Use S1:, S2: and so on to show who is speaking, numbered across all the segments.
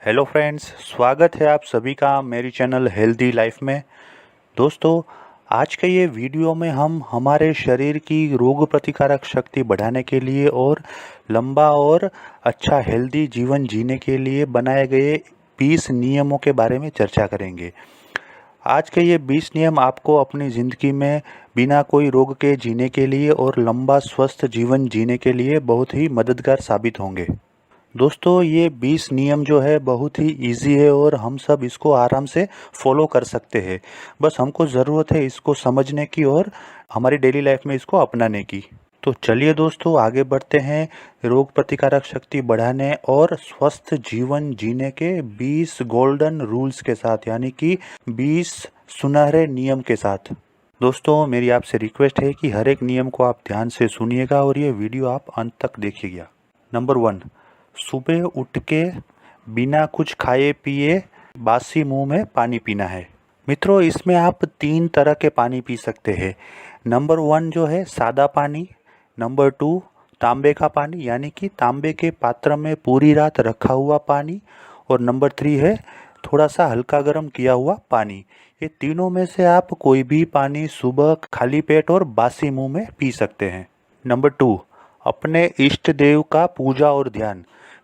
S1: Hello friends, स्वागत है आप सभी का मेरी चैनल हेल्दी लाइफ में। दोस्तों, आज के ये वीडियो में हम हमारे शरीर की रोग प्रतिकारक शक्ति बढ़ाने के लिए और लंबा और अच्छा हेल्दी जीवन जीने के लिए बनाए गए 20 नियमों के बारे में चर्चा करेंगे। आज के ये 20 नियम आपको अपनी ज़िंदगी में बिना कोई रोग के जीने के लिए और लंबा स्वस्थ जीवन जीने के लिए बहुत ही मददगार साबित होंगे। दोस्तों, ये 20 नियम जो है बहुत ही इजी है और हम सब इसको आराम से फॉलो कर सकते हैं। बस हमको ज़रूरत है इसको समझने की और हमारी डेली लाइफ में इसको अपनाने की। तो चलिए दोस्तों, आगे बढ़ते हैं रोग प्रतिकारक शक्ति बढ़ाने और स्वस्थ जीवन जीने के 20 गोल्डन रूल्स के साथ, यानी कि 20 सुनहरे नियम के साथ। दोस्तों, मेरी आपसे रिक्वेस्ट है कि हर एक नियम को आप ध्यान से सुनिएगा और ये वीडियो आप अंत तक देखिएगा। नंबर 1, सुबह उठ के बिना कुछ खाए पिए बासी मुंह में पानी पीना है। मित्रों, इसमें आप 3 तरह के पानी पी सकते हैं। नंबर 1 जो है सादा पानी, नंबर 2 तांबे का पानी यानी कि तांबे के पात्र में पूरी रात रखा हुआ पानी, और नंबर 3 है थोड़ा सा हल्का गर्म किया हुआ पानी। ये तीनों में से आप कोई भी पानी सुबह खाली पेट और बासी मुंह में पी सकते हैं। नंबर 2, अपने इष्ट देव का पूजा और ध्यान।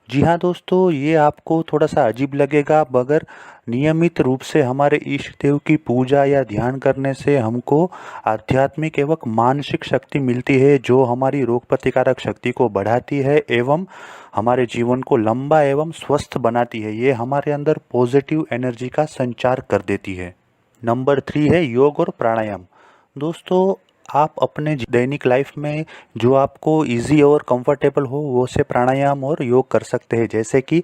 S1: जी हाँ दोस्तों, ये आपको थोड़ा सा अजीब लगेगा, मगर नियमित रूप से हमारे इष्ट देव की पूजा या ध्यान करने से हमको आध्यात्मिक एवं मानसिक शक्ति मिलती है, जो हमारी रोग प्रतिकारक शक्ति को बढ़ाती है एवं हमारे जीवन को लंबा एवं स्वस्थ बनाती है। ये हमारे अंदर पॉजिटिव एनर्जी का संचार कर देती है। नंबर 3 है योग और प्राणायाम। दोस्तों, आप अपने दैनिक लाइफ में जो आपको इजी और कंफर्टेबल हो वो से प्राणायाम और योग कर सकते हैं, जैसे कि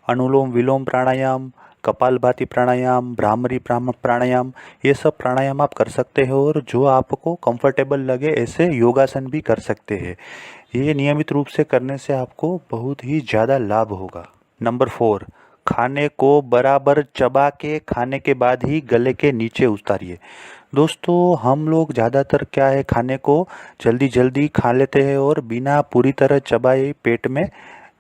S1: अनुलोम विलोम प्राणायाम, कपालभाति प्राणायाम, भ्रामरी प्राणायाम। ये सब प्राणायाम आप कर सकते हैं और जो आपको कंफर्टेबल लगे ऐसे योगासन भी कर सकते हैं। ये नियमित रूप से करने से आपको बहुत ही ज़्यादा लाभ होगा। नंबर 4, खाने को बराबर चबा के खाने के बाद ही गले के नीचे उतारिए। दोस्तों, हम लोग ज़्यादातर क्या है, खाने को जल्दी जल्दी खा लेते हैं और बिना पूरी तरह चबाए पेट में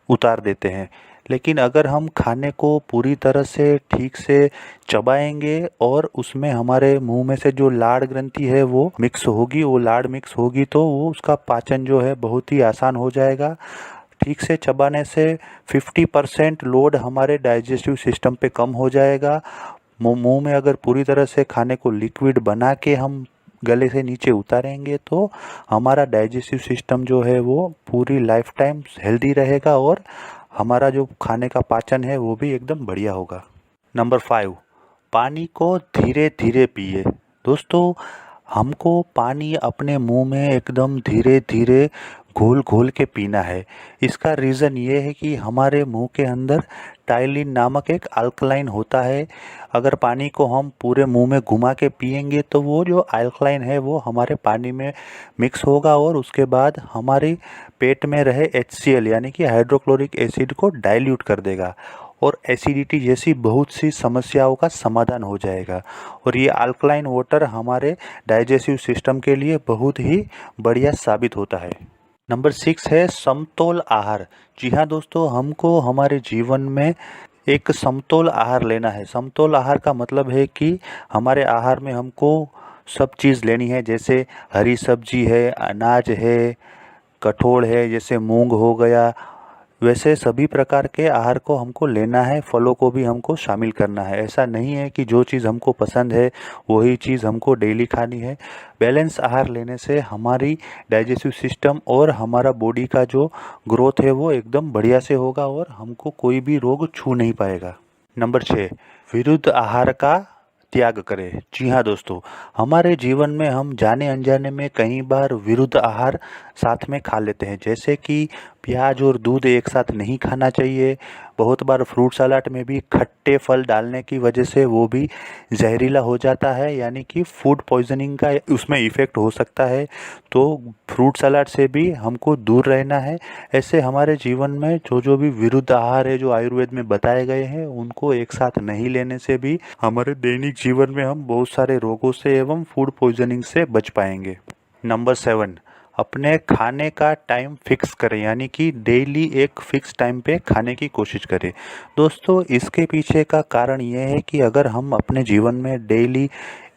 S1: उतार देते हैं। लेकिन अगर हम खाने को पूरी तरह से ठीक से चबाएंगे और उसमें हमारे मुंह में से जो लाड़ ग्रंथि है वो मिक्स होगी, वो लाड़ मिक्स होगी, तो वो उसका पाचन जो है बहुत ही आसान हो जाएगा। ठीक से चबाने से 50% लोड हमारे डाइजेस्टिव सिस्टम पे कम हो जाएगा। मुंह में अगर पूरी तरह से खाने को लिक्विड बना के हम गले से नीचे उतारेंगे तो हमारा डाइजेस्टिव सिस्टम जो है वो पूरी लाइफ टाइम हेल्दी रहेगा और हमारा जो खाने का पाचन है वो भी एकदम बढ़िया होगा। नंबर 5, पानी को धीरे धीरे पिए। दोस्तों, हमको पानी अपने मुंह में एकदम धीरे धीरे घोल घोल के पीना है। इसका रीज़न ये है कि हमारे मुंह के अंदर टाइलिन नामक एक अल्कलाइन होता है। अगर पानी को हम पूरे मुंह में घुमा के पिएंगे तो वो जो अल्कलाइन है वो हमारे पानी में मिक्स होगा और उसके बाद हमारे पेट में रहे HCl यानी कि हाइड्रोक्लोरिक एसिड को डाइल्यूट कर देगा और एसिडिटी जैसी बहुत सी समस्याओं का समाधान हो जाएगा। और ये अल्कलाइन वाटर हमारे डाइजेस्टिव सिस्टम के लिए बहुत ही बढ़िया साबित होता है। नंबर 6 है समतोल आहार। जी हाँ दोस्तों, हमको हमारे जीवन में एक समतोल आहार लेना है। समतोल आहार का मतलब है कि हमारे आहार में हमको सब चीज़ लेनी है, जैसे हरी सब्जी है, अनाज है, कठोल है, जैसे मूंग हो गया, वैसे सभी प्रकार के आहार को हमको लेना है। फलों को भी हमको शामिल करना है। ऐसा नहीं है कि जो चीज़ हमको पसंद है वही चीज़ हमको डेली खानी है। बैलेंस आहार लेने से हमारी डाइजेस्टिव सिस्टम और हमारा बॉडी का जो ग्रोथ है वो एकदम बढ़िया से होगा और हमको कोई भी रोग छू नहीं पाएगा। नंबर 6, विरुद्ध आहार का त्याग करें। जी हाँ दोस्तों, हमारे जीवन में हम जाने अनजाने में कई बार विरुद्ध आहार साथ में खा लेते हैं, जैसे कि प्याज और दूध एक साथ नहीं खाना चाहिए। बहुत बार फ्रूट सलाद में भी खट्टे फल डालने की वजह से वो भी जहरीला हो जाता है, यानी कि फूड पॉइजनिंग का उसमें इफ़ेक्ट हो सकता है। तो फ्रूट सलाद से भी हमको दूर रहना है। ऐसे हमारे जीवन में जो जो भी विरुद्ध आहार है जो आयुर्वेद में बताए गए हैं उनको एक साथ नहीं लेने से भी हमारे दैनिक जीवन में हम बहुत सारे रोगों से एवं फूड पॉइजनिंग से बच पाएंगे। नंबर 7, अपने खाने का टाइम फिक्स करें, यानी कि डेली एक फिक्स टाइम पे खाने की कोशिश करें। दोस्तों, इसके पीछे का कारण ये है कि अगर हम अपने जीवन में डेली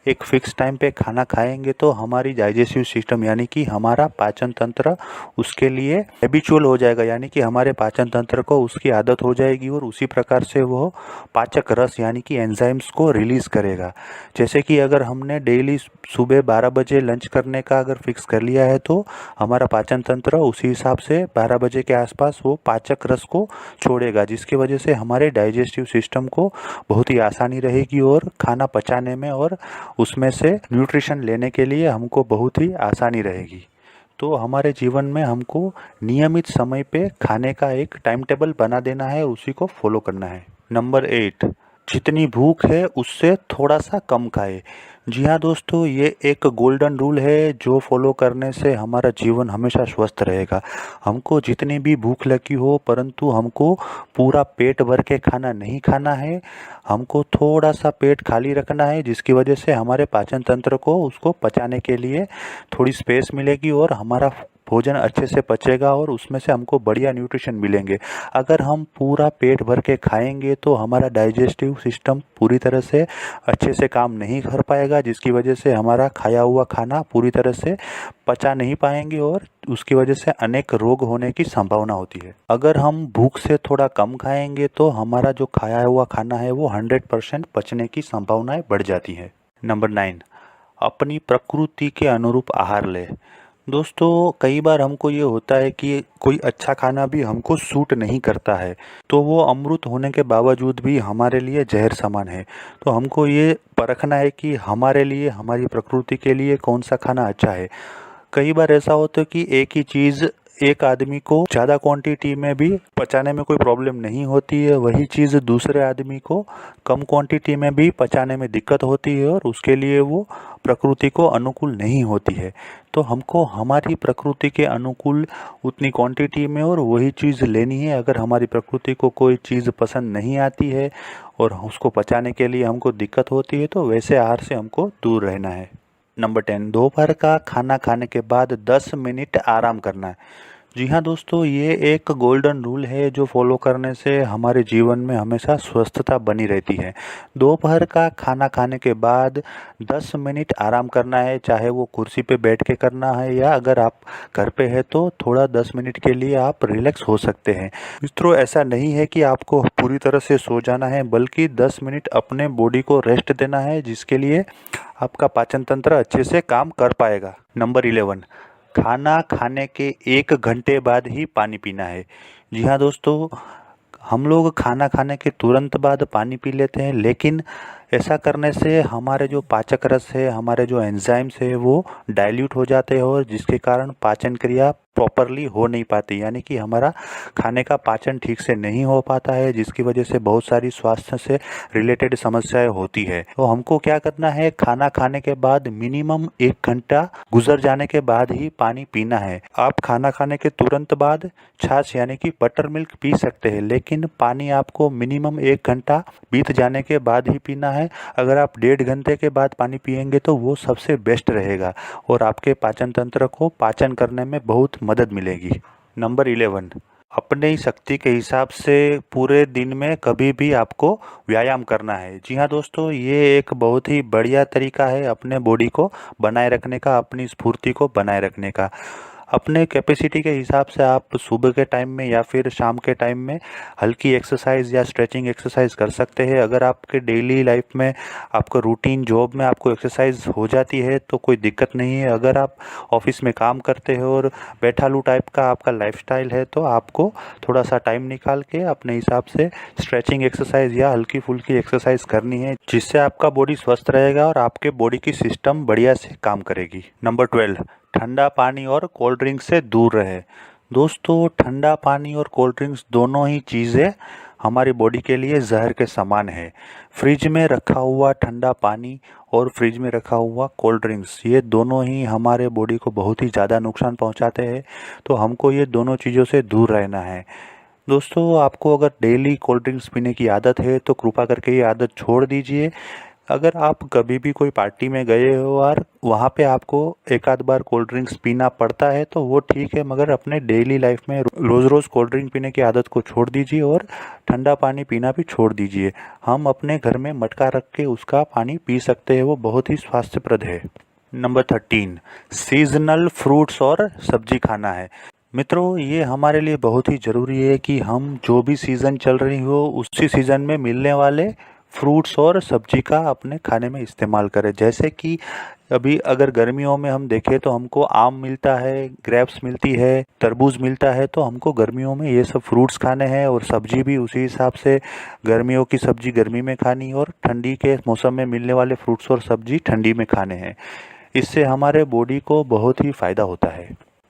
S1: एक फिक्स टाइम पे खाना खाएंगे तो हमारी डाइजेस्टिव सिस्टम यानी कि हमारा पाचन तंत्र उसके लिए हैबिचुअल हो जाएगा, यानी कि हमारे पाचन तंत्र को उसकी आदत हो जाएगी और उसी प्रकार से वो पाचक रस यानी कि एंजाइम्स को रिलीज़ करेगा। जैसे कि अगर हमने डेली सुबह 12 बजे लंच करने का अगर फिक्स कर लिया है तो हमारा पाचन तंत्र उसी हिसाब से 12 बजे के आसपास वो पाचक रस को छोड़ेगा, जिसकी वजह से हमारे डाइजेस्टिव सिस्टम को बहुत ही आसानी रहेगी और खाना पचाने में और उसमें से न्यूट्रिशन लेने के लिए हमको बहुत ही आसानी रहेगी। तो हमारे जीवन में हमको नियमित समय पे खाने का एक टाइम टेबल बना देना है, उसी को फॉलो करना है। नंबर 8, जितनी भूख है उससे थोड़ा सा कम खाए। जी हाँ दोस्तों, ये एक गोल्डन रूल है जो फॉलो करने से हमारा जीवन हमेशा स्वस्थ रहेगा। हमको जितनी भी भूख लगी हो, परंतु हमको पूरा पेट भर के खाना नहीं खाना है, हमको थोड़ा सा पेट खाली रखना है, जिसकी वजह से हमारे पाचन तंत्र को उसको पचाने के लिए थोड़ी स्पेस मिलेगी और हमारा भोजन अच्छे से पचेगा और उसमें से हमको बढ़िया न्यूट्रिशन मिलेंगे। अगर हम पूरा पेट भर के खाएंगे तो हमारा डाइजेस्टिव सिस्टम पूरी तरह से अच्छे से काम नहीं कर पाएगा, जिसकी वजह से हमारा खाया हुआ खाना पूरी तरह से पचा नहीं पाएंगे और उसकी वजह से अनेक रोग होने की संभावना होती है। अगर हम भूख से थोड़ा कम खाएंगे तो हमारा जो खाया हुआ खाना है वो 100% पचने की संभावनाएं बढ़ जाती है। नंबर 9, अपनी प्रकृति के अनुरूप आहार ले। दोस्तों, कई बार हमको ये होता है कि कोई अच्छा खाना भी हमको सूट नहीं करता है, तो वो अमृत होने के बावजूद भी हमारे लिए जहर समान है। तो हमको ये परखना है कि हमारे लिए, हमारी प्रकृति के लिए कौन सा खाना अच्छा है। कई बार ऐसा होता है कि एक ही चीज़ एक आदमी को ज़्यादा क्वांटिटी में भी पचाने में कोई प्रॉब्लम नहीं होती है, वही चीज़ दूसरे आदमी को कम क्वांटिटी में भी पचाने में दिक्कत होती है और उसके लिए वो प्रकृति को अनुकूल नहीं होती है। तो हमको हमारी प्रकृति के अनुकूल उतनी क्वांटिटी में और वही चीज़ लेनी है। अगर हमारी प्रकृति को कोई चीज़ पसंद नहीं आती है और उसको पचाने के लिए हमको दिक्कत होती है तो वैसे आहार से हमको दूर रहना है। नंबर 10, दोपहर का खाना खाने के बाद 10 मिनट आराम करना है। जी हाँ दोस्तों, ये एक गोल्डन रूल है जो फॉलो करने से हमारे जीवन में हमेशा स्वस्थता बनी रहती है। दोपहर का खाना खाने के बाद 10 मिनट आराम करना है, चाहे वो कुर्सी पे बैठ के करना है या अगर आप घर पे है तो थोड़ा 10 मिनट के लिए आप रिलैक्स हो सकते हैं। मित्रों, ऐसा नहीं है कि आपको पूरी तरह से सो जाना है, बल्कि 10 मिनट अपने बॉडी को रेस्ट देना है, जिसके लिए आपका पाचन तंत्र अच्छे से काम कर पाएगा। नंबर 11, खाना खाने के 1 घंटे बाद ही पानी पीना है। जी हाँ दोस्तों, हम लोग खाना खाने के तुरंत बाद पानी पी लेते हैं, लेकिन ऐसा करने से हमारे जो पाचक रस है, हमारे जो एंजाइम्स है वो डाइल्यूट हो जाते हैं और जिसके कारण पाचन क्रिया प्रॉपरली हो नहीं पाती, यानी कि हमारा खाने का पाचन ठीक से नहीं हो पाता है, जिसकी वजह से बहुत सारी स्वास्थ्य से रिलेटेड समस्याएं होती है। तो हमको क्या करना है, खाना खाने के बाद मिनिमम 1 घंटा गुजर जाने के बाद ही पानी पीना है। आप खाना खाने के तुरंत बाद छाछ यानी कि बटर मिल्क पी सकते हैं, लेकिन पानी आपको मिनिमम 1 घंटा बीत जाने के बाद ही पीना है। अगर आप 1.5 घंटे के बाद पानी पिएंगे तो वो सबसे बेस्ट रहेगा और आपके पाचन तंत्र को पाचन करने में बहुत मदद मिलेगी। नंबर 11, अपनी शक्ति के हिसाब से पूरे दिन में कभी भी आपको व्यायाम करना है। जी हाँ दोस्तों, ये एक बहुत ही बढ़िया तरीका है अपने बॉडी को बनाए रखने का, अपनी स्फूर्ति को बनाए रखने का। अपने कैपेसिटी के हिसाब से आप सुबह के टाइम में या फिर शाम के टाइम में हल्की एक्सरसाइज या स्ट्रेचिंग एक्सरसाइज कर सकते हैं। अगर आपके डेली लाइफ में, आपको रूटीन जॉब में आपको एक्सरसाइज हो जाती है तो कोई दिक्कत नहीं है। अगर आप ऑफिस में काम करते हो और बैठालू टाइप का आपका लाइफस्टाइल है तो आपको थोड़ा सा टाइम निकाल के अपने हिसाब से स्ट्रेचिंग एक्सरसाइज या हल्की फुल्की एक्सरसाइज करनी है, जिससे आपका बॉडी स्वस्थ रहेगा और आपके बॉडी की सिस्टम बढ़िया से काम करेगी। नंबर 12, ठंडा पानी और कोल्ड ड्रिंक से दूर रहे। दोस्तों, ठंडा पानी और कोल्ड ड्रिंक्स दोनों ही चीज़ें हमारी बॉडी के लिए जहर के समान है। फ्रिज में रखा हुआ ठंडा पानी और फ्रिज में रखा हुआ कोल्ड ड्रिंक्स, ये दोनों ही हमारे बॉडी को बहुत ही ज़्यादा नुकसान पहुंचाते हैं, तो हमको ये दोनों चीज़ों से दूर रहना है। दोस्तों, आपको अगर डेली कोल्ड ड्रिंक्स पीने की आदत है तो कृपा करके ये आदत छोड़ दीजिए। अगर आप कभी भी कोई पार्टी में गए हो और वहाँ पे आपको एक आध बार कोल्ड ड्रिंक्स पीना पड़ता है तो वो ठीक है, मगर अपने डेली लाइफ में रोज़ रोज़ कोल्ड ड्रिंक पीने की आदत को छोड़ दीजिए और ठंडा पानी पीना भी छोड़ दीजिए। हम अपने घर में मटका रख के उसका पानी पी सकते हैं, वो बहुत ही स्वास्थ्यप्रद है। नंबर 13, सीजनल फ्रूट्स और सब्जी खाना है। मित्रों, ये हमारे लिए बहुत ही ज़रूरी है कि हम जो भी सीज़न चल रही हो उसी सीज़न में मिलने वाले फ्रूट्स और सब्जी का अपने खाने में इस्तेमाल करें। जैसे कि अभी अगर गर्मियों में हम देखें तो हमको आम मिलता है, ग्रेप्स मिलती है, तरबूज मिलता है, तो हमको गर्मियों में ये सब फ्रूट्स खाने हैं और सब्जी भी उसी हिसाब से गर्मियों की सब्जी गर्मी में खानी और ठंडी के मौसम में मिलने वाले फ्रूट्स और सब्जी ठंडी में खाने हैं। इससे हमारे बॉडी को बहुत ही फ़ायदा होता है।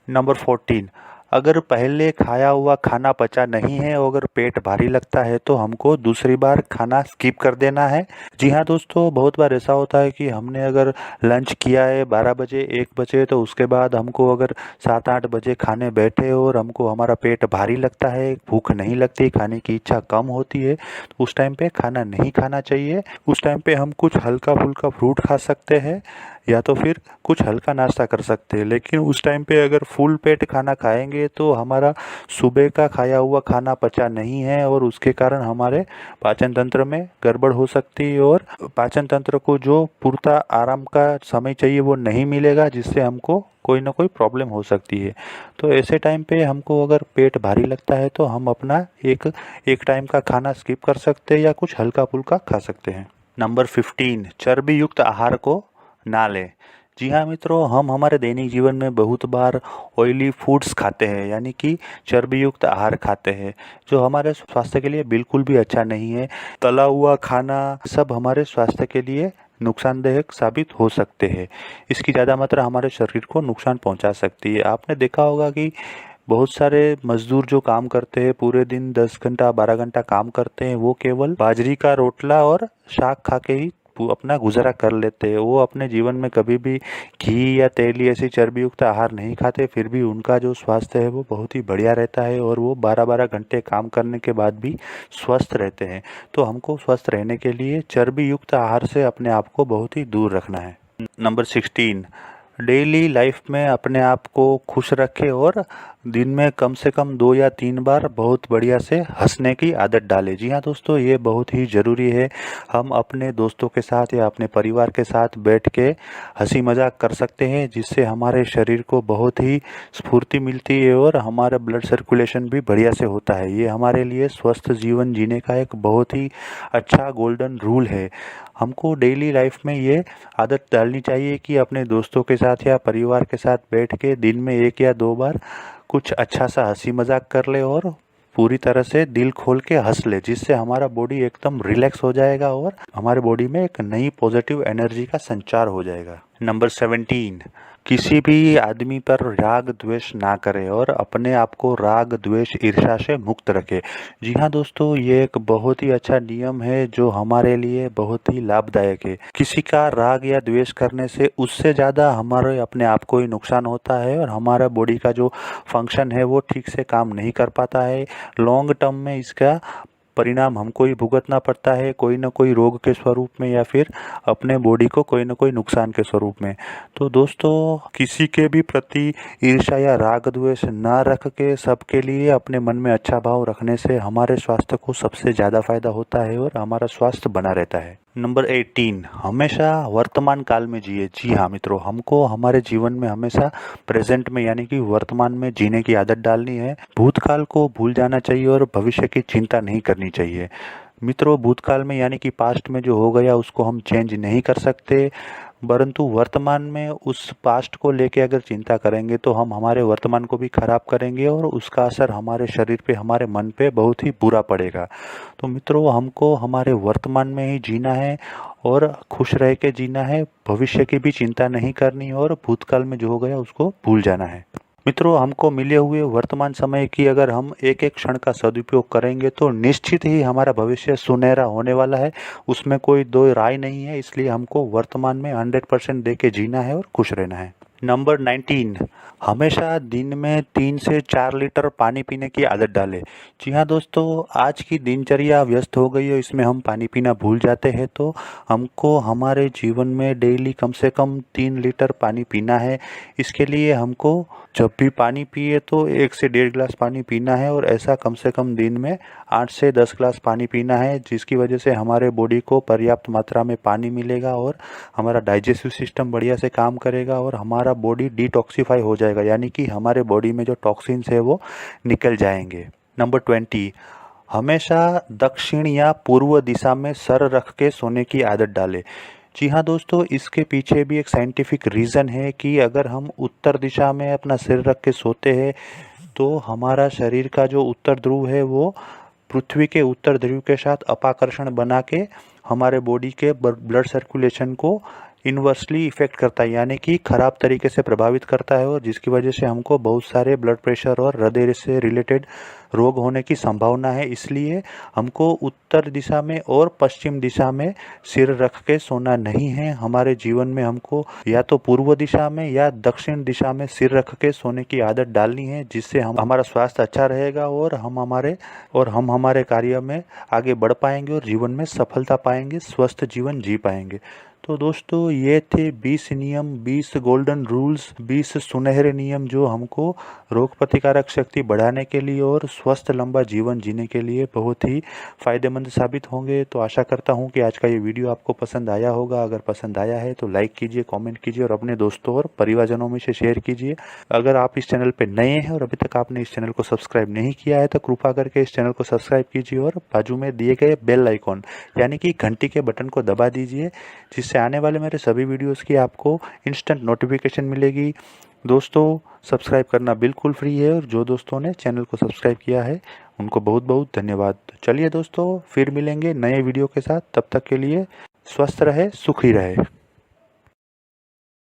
S1: नंबर 14, अगर पहले खाया हुआ खाना पचा नहीं है और अगर पेट भारी लगता है तो हमको दूसरी बार खाना स्किप कर देना है। जी हाँ दोस्तों, बहुत बार ऐसा होता है कि हमने अगर लंच किया है 12 बजे 1 बजे, तो उसके बाद हमको अगर 7-8 बजे खाने बैठे और हमको हमारा पेट भारी लगता है, भूख नहीं लगती, खाने की इच्छा कम होती है, तो उस टाइम पे खाना नहीं खाना चाहिए। उस टाइम पे हम कुछ हल्का फुल्का फ्रूट खा सकते हैं या तो फिर कुछ हल्का नाश्ता कर सकते हैं। लेकिन उस टाइम पे अगर फुल पेट खाना खाएंगे तो हमारा सुबह का खाया हुआ खाना पचा नहीं है और उसके कारण हमारे पाचन तंत्र में गड़बड़ हो सकती है और पाचन तंत्र को जो पूर्ता आराम का समय चाहिए वो नहीं मिलेगा, जिससे हमको कोई ना कोई प्रॉब्लम हो सकती है। तो ऐसे टाइम पे हमको अगर पेट भारी लगता है तो हम अपना एक टाइम का खाना स्किप कर सकते हैं या कुछ हल्का फुल्का खा सकते हैं। नंबर 15, चर्बी युक्त आहार को ना लें। जी हाँ मित्रों, हम हमारे दैनिक जीवन में बहुत बार ऑयली फूड्स खाते हैं, यानी कि चर्बी युक्त आहार खाते हैं, जो हमारे स्वास्थ्य के लिए बिल्कुल भी अच्छा नहीं है। तला हुआ खाना सब हमारे स्वास्थ्य के लिए नुकसानदायक साबित हो सकते हैं। इसकी ज़्यादा मात्रा हमारे शरीर को नुकसान पहुंचा सकती है। आपने देखा होगा कि बहुत सारे मजदूर जो काम करते हैं, पूरे दिन 10 घंटा 12 घंटा काम करते हैं, वो केवल बाजरी का रोटला और शाक खा के ही अपना गुजारा कर लेते हैं। वो अपने जीवन में कभी भी घी या तेली ऐसी चर्बी युक्त आहार नहीं खाते, फिर भी उनका जो स्वास्थ्य है वो बहुत ही बढ़िया रहता है और वो 12-12 घंटे काम करने के बाद भी स्वस्थ रहते हैं। तो हमको स्वस्थ रहने के लिए चर्बी युक्त आहार से अपने आप को बहुत ही दूर रखना है। नंबर 16, डेली लाइफ में अपने आप को खुश रखें और दिन में कम से कम 2 या 3 बार बहुत बढ़िया से हंसने की आदत डालें। जी हाँ दोस्तों, ये बहुत ही ज़रूरी है। हम अपने दोस्तों के साथ या अपने परिवार के साथ बैठ के हंसी मजाक कर सकते हैं, जिससे हमारे शरीर को बहुत ही स्फूर्ति मिलती है और हमारा ब्लड सर्कुलेशन भी बढ़िया से होता है। ये हमारे लिए स्वस्थ जीवन जीने का एक बहुत ही अच्छा गोल्डन रूल है। हमको डेली लाइफ में ये आदत डालनी चाहिए कि अपने दोस्तों के साथ या परिवार के साथ बैठ के दिन में 1 या 2 बार कुछ अच्छा सा हंसी मजाक कर ले और पूरी तरह से दिल खोल के हंस ले, जिससे हमारा बॉडी एकदम रिलैक्स हो जाएगा और हमारे बॉडी में एक नई पॉजिटिव एनर्जी का संचार हो जाएगा। नंबर 17, किसी भी आदमी पर राग द्वेष ना करें और अपने आप को राग द्वेष ईर्ष्या से मुक्त रखें। जी हाँ दोस्तों, ये एक बहुत ही अच्छा नियम है जो हमारे लिए बहुत ही लाभदायक है। किसी का राग या द्वेष करने से उससे ज़्यादा हमारे अपने आप को ही नुकसान होता है और हमारा बॉडी का जो फंक्शन है वो ठीक से काम नहीं कर पाता है। लॉन्ग टर्म में इसका परिणाम हमको ही भुगतना पड़ता है, कोई ना कोई रोग के स्वरूप में या फिर अपने बॉडी को कोई ना कोई नुकसान के स्वरूप में। तो दोस्तों, किसी के भी प्रति ईर्ष्या या राग द्वेष ना रख के सबके लिए अपने मन में अच्छा भाव रखने से हमारे स्वास्थ्य को सबसे ज़्यादा फायदा होता है और हमारा स्वास्थ्य बना रहता है। नंबर 18, हमेशा वर्तमान काल में जिए। जी हाँ मित्रों, हमको हमारे जीवन में हमेशा प्रेजेंट में यानी कि वर्तमान में जीने की आदत डालनी है। भूतकाल को भूल जाना चाहिए और भविष्य की चिंता नहीं करनी चाहिए। मित्रों, भूतकाल में यानी कि पास्ट में जो हो गया उसको हम चेंज नहीं कर सकते, परंतु वर्तमान में उस पास्ट को लेके अगर चिंता करेंगे तो हम हमारे वर्तमान को भी खराब करेंगे और उसका असर हमारे शरीर पे, हमारे मन पे बहुत ही बुरा पड़ेगा। तो मित्रों, हमको हमारे वर्तमान में ही जीना है और खुश रह के जीना है, भविष्य की भी चिंता नहीं करनी और भूतकाल में जो हो गया उसको भूल जाना है। मित्रों, हमको मिले हुए वर्तमान समय की अगर हम एक एक क्षण का सदुपयोग करेंगे तो निश्चित ही हमारा भविष्य सुनहरा होने वाला है, उसमें कोई दो राय नहीं है। इसलिए हमको वर्तमान में 100% दे के जीना है और खुश रहना है। नंबर 19, हमेशा दिन में 3 से 4 लीटर पानी पीने की आदत डालें। जी हाँ दोस्तों, आज की दिनचर्या व्यस्त हो गई है, इसमें हम पानी पीना भूल जाते हैं, तो हमको हमारे जीवन में डेली कम से कम 3 लीटर पानी पीना है। इसके लिए हमको जब भी पानी पिए तो 1 से 1.5 गिलास पानी पीना है और ऐसा कम से कम दिन में 8 से 10 गिलास पानी पीना है, जिसकी वजह से हमारे बॉडी को पर्याप्त मात्रा में पानी मिलेगा और हमारा डाइजेस्टिव सिस्टम बढ़िया से काम करेगा और हमारा बॉडी डिटॉक्सिफाई हो जाएगा, यानी कि हमारे बॉडी में जो टॉक्सिन्स है वो निकल जाएंगे। नंबर 20, हमेशा दक्षिण या पूर्व दिशा में सर रख के सोने की आदत डालें। जी हाँ दोस्तों, इसके पीछे भी एक साइंटिफिक रीज़न है कि अगर हम उत्तर दिशा में अपना सिर रख के सोते हैं तो हमारा शरीर का जो उत्तर ध्रुव है वो पृथ्वी के उत्तर ध्रुव के साथ अपाकर्षण बना के हमारे बॉडी के ब्लड सर्कुलेशन को इन्वर्सली इफेक्ट करता है, यानी कि ख़राब तरीके से प्रभावित करता है और जिसकी वजह से हमको बहुत सारे ब्लड प्रेशर और हृदय से रिलेटेड रोग होने की संभावना है। इसलिए हमको उत्तर दिशा में और पश्चिम दिशा में सिर रख के सोना नहीं है। हमारे जीवन में हमको या तो पूर्व दिशा में या दक्षिण दिशा में सिर रख के सोने की आदत डालनी है, जिससे हमारा स्वास्थ्य अच्छा रहेगा और हम हमारे कार्य में आगे बढ़ पाएंगे और जीवन में सफलता पाएंगे, स्वस्थ जीवन जी पाएंगे। तो दोस्तों, ये थे 20 नियम, 20 गोल्डन रूल्स, 20 सुनहरे नियम जो हमको रोग प्रतिकारक शक्ति बढ़ाने के लिए और स्वस्थ लंबा जीवन जीने के लिए बहुत ही फ़ायदेमंद साबित होंगे। तो आशा करता हूँ कि आज का ये वीडियो आपको पसंद आया होगा। अगर पसंद आया है तो लाइक कीजिए, कमेंट कीजिए और अपने दोस्तों और परिवारजनों में से शेयर कीजिए। अगर आप इस चैनल पर नए हैं और अभी तक आपने इस चैनल को सब्सक्राइब नहीं किया है तो कृपा करके इस चैनल को सब्सक्राइब कीजिए और बाजू में दिए गए बेल आइकॉन यानी कि घंटी के बटन को दबा दीजिए, जिससे आने वाले मेरे सभी वीडियोस की आपको इंस्टेंट नोटिफिकेशन मिलेगी। दोस्तों, सब्सक्राइब करना बिल्कुल फ्री है और जो दोस्तों ने चैनल को सब्सक्राइब किया है उनको बहुत बहुत धन्यवाद। चलिए दोस्तों, फिर मिलेंगे नए वीडियो के साथ। तब तक के लिए स्वस्थ रहे, सुखी रहे।